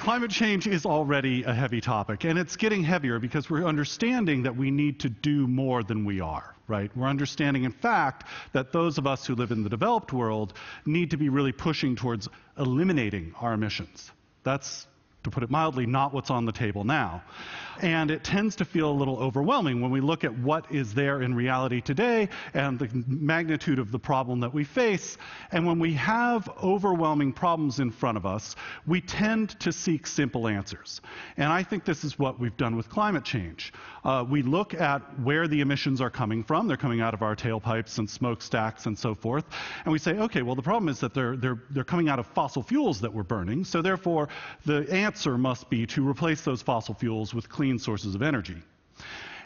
Climate change is already a heavy topic, and it's getting heavier because we're understanding that we need to do more than we are, right? We're understanding, in fact, that those of us who live in the developed world need to be really pushing towards eliminating our emissions. That's, to put it mildly, not what's on the table now. And it tends to feel a little overwhelming when we look at what is there in reality today and the magnitude of the problem that we face. And when we have overwhelming problems in front of us, we tend to seek simple answers. And I think this is what we've done with climate change. We look at where the emissions are coming from. They're coming out of our tailpipes and smokestacks and so forth. And we say, okay, well, the problem is that they're coming out of fossil fuels that we're burning. So therefore, the answer must be to replace those fossil fuels with clean sources of energy.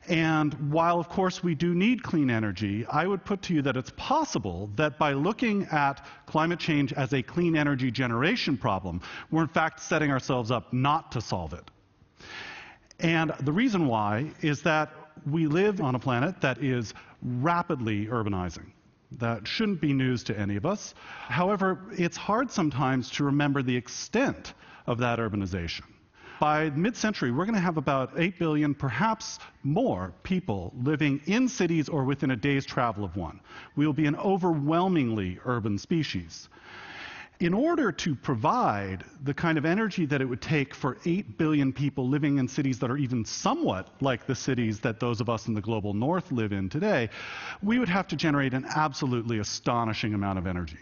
And while, of course, we do need clean energy, I would put to you that it's possible that by looking at climate change as a clean energy generation problem, we're in fact setting ourselves up not to solve it. And the reason why is that we live on a planet that is rapidly urbanizing. That shouldn't be news to any of us. However, it's hard sometimes to remember the extent of that urbanization. By mid-century, we're going to have about 8 billion, perhaps more, people living in cities or within a day's travel of one. We will be an overwhelmingly urban species. In order to provide the kind of energy that it would take for 8 billion people living in cities that are even somewhat like the cities that those of us in the global north live in today, we would have to generate an absolutely astonishing amount of energy.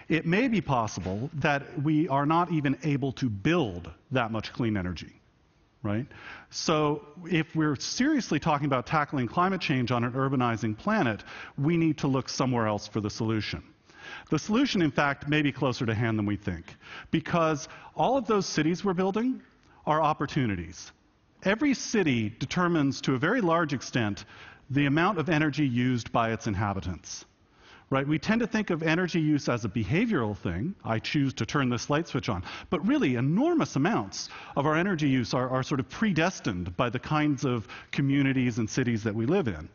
It may be possible that we are not even able to build that much clean energy, right? So if we're seriously talking about tackling climate change on an urbanizing planet, we need to look somewhere else for the solution. The solution, in fact, may be closer to hand than we think, because all of those cities we're building are opportunities. Every city determines, to a very large extent, the amount of energy used by its inhabitants. Right? We tend to think of energy use as a behavioral thing. I choose to turn this light switch on. But really, enormous amounts of our energy use are sort of predestined by the kinds of communities and cities that we live in.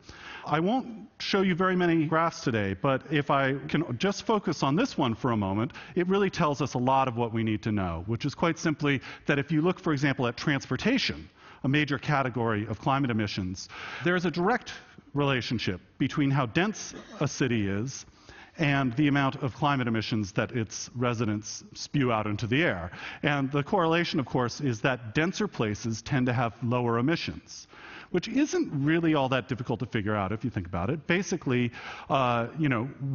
I won't show you very many graphs today, but if I can just focus on this one for a moment, it really tells us a lot of what we need to know, which is quite simply that if you look, for example, at transportation, a major category of climate emissions, there's a direct relationship between how dense a city is and the amount of climate emissions that its residents spew out into the air. And the correlation, of course, is that denser places tend to have lower emissions, which isn't really all that difficult to figure out if you think about it. Basically,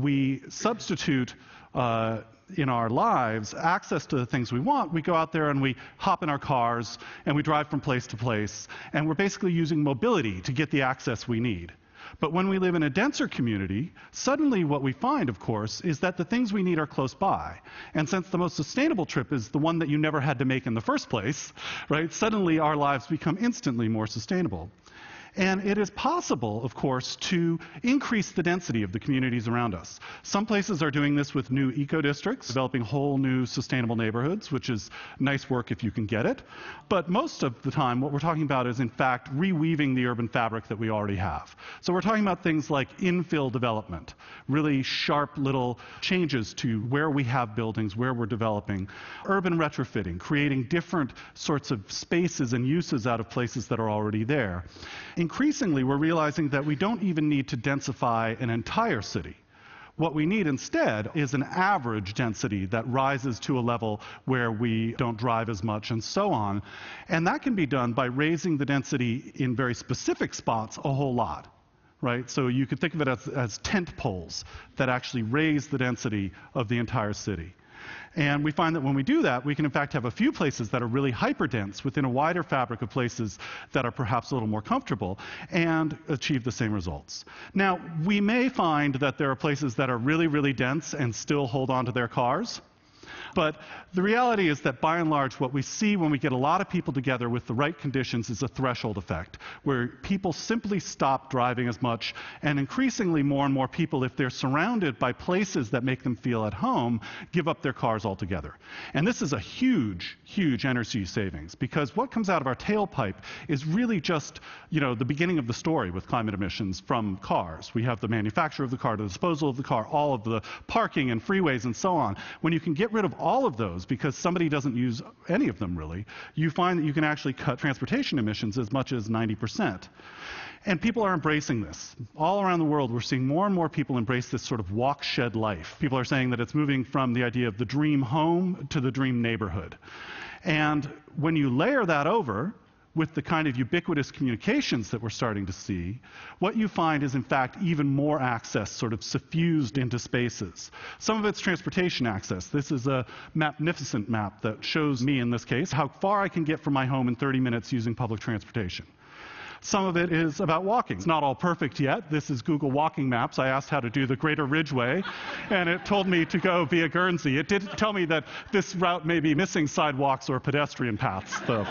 we substitute in our lives access to the things we want. We go out there and we hop in our cars and we drive from place to place, and we're basically using mobility to get the access we need. But when we live in a denser community, suddenly what we find, of course, is that the things we need are close by. And since the most sustainable trip is the one that you never had to make in the first place, right, suddenly our lives become instantly more sustainable. And it is possible, of course, to increase the density of the communities around us. Some places are doing this with new eco-districts, developing whole new sustainable neighborhoods, which is nice work if you can get it. But most of the time, what we're talking about is, in fact, reweaving the urban fabric that we already have. So we're talking about things like infill development, really sharp little changes to where we have buildings, where we're developing, urban retrofitting, creating different sorts of spaces and uses out of places that are already there. Increasingly, we're realizing that we don't even need to densify an entire city. What we need instead is an average density that rises to a level where we don't drive as much and so on. And that can be done by raising the density in very specific spots a whole lot. Right? So you could think of it as tent poles that actually raise the density of the entire city. And we find that when we do that, we can in fact have a few places that are really hyperdense within a wider fabric of places that are perhaps a little more comfortable and achieve the same results. Now, we may find that there are places that are really, really dense and still hold on to their cars. But the reality is that, by and large, what we see when we get a lot of people together with the right conditions is a threshold effect, where people simply stop driving as much, and increasingly more and more people, if they're surrounded by places that make them feel at home, give up their cars altogether. And this is a huge, huge energy savings, because what comes out of our tailpipe is really just, the beginning of the story with climate emissions from cars. We have the manufacture of the car, the disposal of the car, all of the parking and freeways and so on. When you can get rid of all of those, because somebody doesn't use any of them really, you find that you can actually cut transportation emissions as much as 90%. And people are embracing this. All around the world, we're seeing more and more people embrace this sort of walk shed life. People are saying that it's moving from the idea of the dream home to the dream neighborhood. And when you layer that over with the kind of ubiquitous communications that we're starting to see, what you find is, in fact, even more access sort of suffused into spaces. Some of it's transportation access. This is a magnificent map that shows me, in this case, how far I can get from my home in 30 minutes using public transportation. Some of it is about walking. It's not all perfect yet. This is Google Walking Maps. I asked how to do the Greater Ridgeway, and it told me to go via Guernsey. It did tell me that this route may be missing sidewalks or pedestrian paths, though.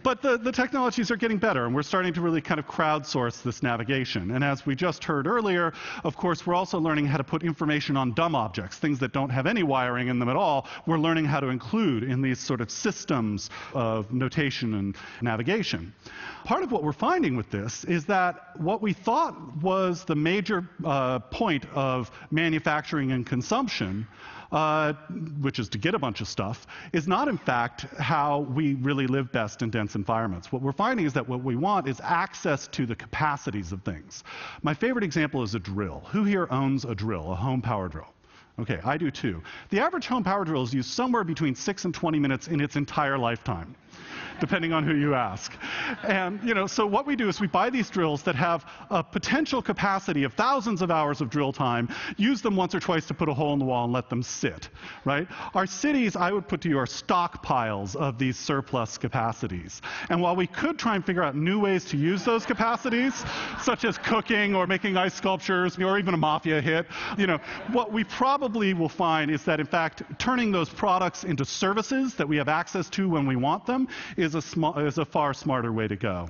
But the technologies are getting better, and we're starting to really kind of crowdsource this navigation. And as we just heard earlier, of course, we're also learning how to put information on dumb objects, things that don't have any wiring in them at all. We're learning how to include in these sort of systems of notation and navigation. Part of what we're finding with this is that what we thought was the major point of manufacturing and consumption, which is to get a bunch of stuff, is not in fact how we really live best in dense environments. What we're finding is that what we want is access to the capacities of things. My favorite example is a drill. Who here owns a drill, a home power drill? Okay, I do too. The average home power drill is used somewhere between 6 and 20 minutes in its entire lifetime, depending on who you ask. And, so what we do is we buy these drills that have a potential capacity of thousands of hours of drill time, use them once or twice to put a hole in the wall and let them sit, right? Our cities, I would put to you, are stockpiles of these surplus capacities. And while we could try and figure out new ways to use those capacities, such as cooking or making ice sculptures or even a mafia hit, what we probably will find is that, in fact, turning those products into services that we have access to when we want them is a far smarter way to go.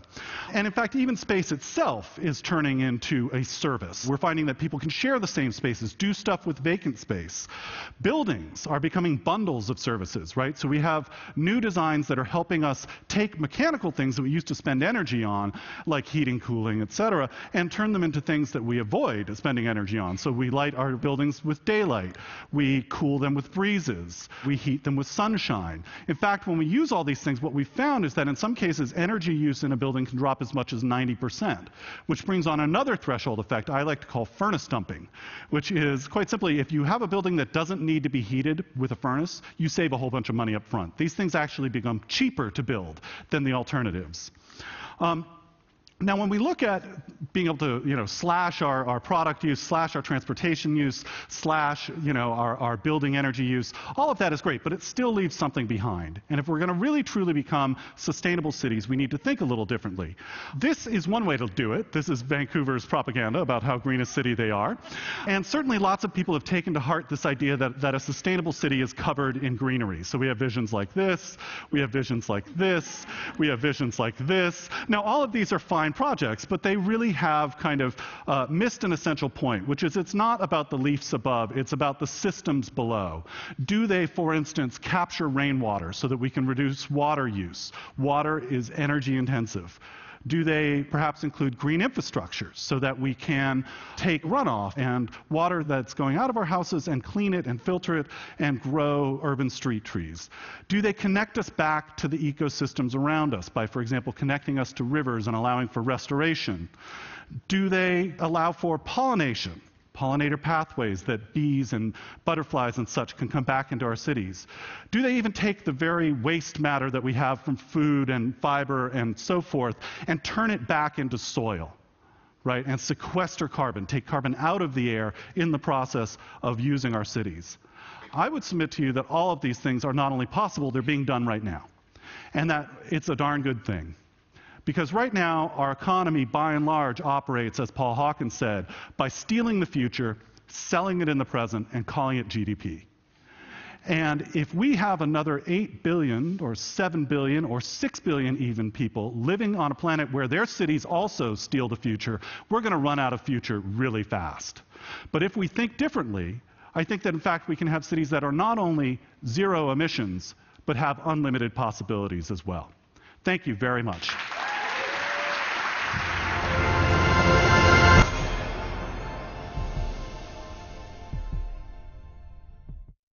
And in fact, even space itself is turning into a service. We're finding that people can share the same spaces, do stuff with vacant space. Buildings are becoming bundles of services, right? So we have new designs that are helping us take mechanical things that we used to spend energy on, like heating, cooling, etc., and turn them into things that we avoid spending energy on. So we light our buildings with daylight. We cool them with breezes. We heat them with sunshine. In fact, when we use all these things, what we found is that in some cases, energy use in a building can drop as much as 90%, which brings on another threshold effect I like to call furnace dumping, which is quite simply, if you have a building that doesn't need to be heated with a furnace, you save a whole bunch of money up front. These things actually become cheaper to build than the alternatives. Now, when we look at being able to, slash our product use, slash our transportation use, slash, our building energy use, all of that is great, but it still leaves something behind. And if we're going to really truly become sustainable cities, we need to think a little differently. This is one way to do it. This is Vancouver's propaganda about how green a city they are. And certainly lots of people have taken to heart this idea that a sustainable city is covered in greenery. So we have visions like this, we have visions like this, we have visions like this. Now, all of these are fine projects, but they really have kind of missed an essential point, which is it's not about the leaves above, it's about the systems below. Do they, for instance, capture rainwater so that we can reduce water use? Water is energy intensive. Do they perhaps include green infrastructure so that we can take runoff and water that's going out of our houses and clean it and filter it and grow urban street trees? Do they connect us back to the ecosystems around us by, for example, connecting us to rivers and allowing for restoration? Do they allow for pollination? Pollinator pathways that bees and butterflies and such can come back into our cities? Do they even take the very waste matter that we have from food and fiber and so forth and turn it back into soil, right? And sequester carbon, take carbon out of the air in the process of using our cities? I would submit to you that all of these things are not only possible, they're being done right now. And that it's a darn good thing. Because right now, our economy, by and large, operates, as Paul Hawkins said, by stealing the future, selling it in the present, and calling it GDP. And if we have another 8 billion, or 7 billion, or 6 billion even people living on a planet where their cities also steal the future, we're going to run out of future really fast. But if we think differently, I think that, in fact, we can have cities that are not only zero emissions, but have unlimited possibilities as well. Thank you very much.